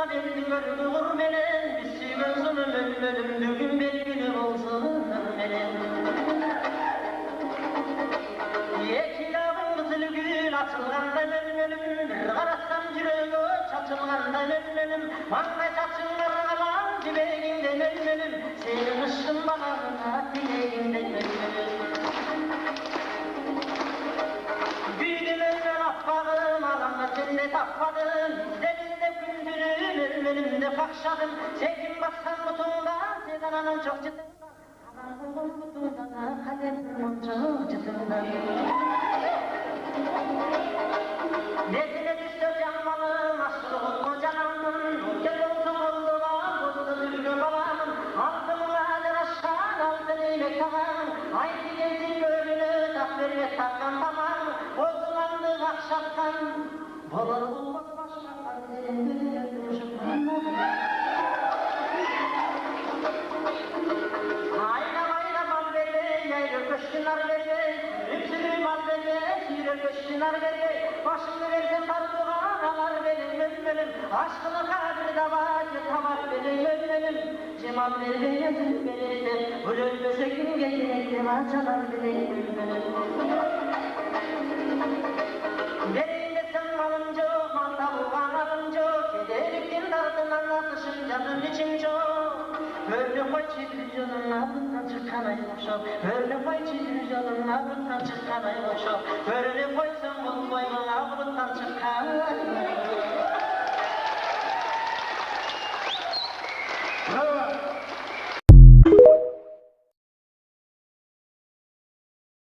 Bana belli gördü vurmelen, bizi gözünü ölmelim, düğün belgini olsun ölmelim. Yekilavın kızıl gül açılgandan ölmelim, bir karasam yüreği çatılgandan ölmelim. Bana çatılgan kalan dibeğinden ölmelim, senin ışın bağına dileğinden ölmelim. Büyüdüm ölmem affağım, alanla cennet affadım. İzlerinde gündürüm, ölmelimde fakşadım. Sevdim baksan mutumdan, sedan anam çok ciddinden. Aman oğlum mutumdan, kaderim çok ciddinden. Nesine düştü canmalım, aşkı kocanamın. Gel olsun oğluma, bozuldu düzgün babamın. Altımın adır aşkan, altın eylek tamam. Haydi gezin gönlünü, tak vermek takkan tamam. Bozulandı akşamdan, balar olmaz başkan. Senin Ayna mal verme, yaylı köşkünar verme. Üpsülü mal verme, sürü köşkünar verme. Başını versen darbuğa, kalar benim ölmelim. Aşkını kadir davacı tamar benim ölmelim. Cemal verme yazın verirse, bu ölmese gün gelecek cemal çalar benim ölmelim. Vereyim sen malın çok, mal tavuğan alın çok. Kederliktin dardın anlatışın canın için çok. Böyle koy çiğdir canın ardından çıkan ay boşa. Böyle koy çiğdir canın ardından çıkan ay boşa. Böyle koy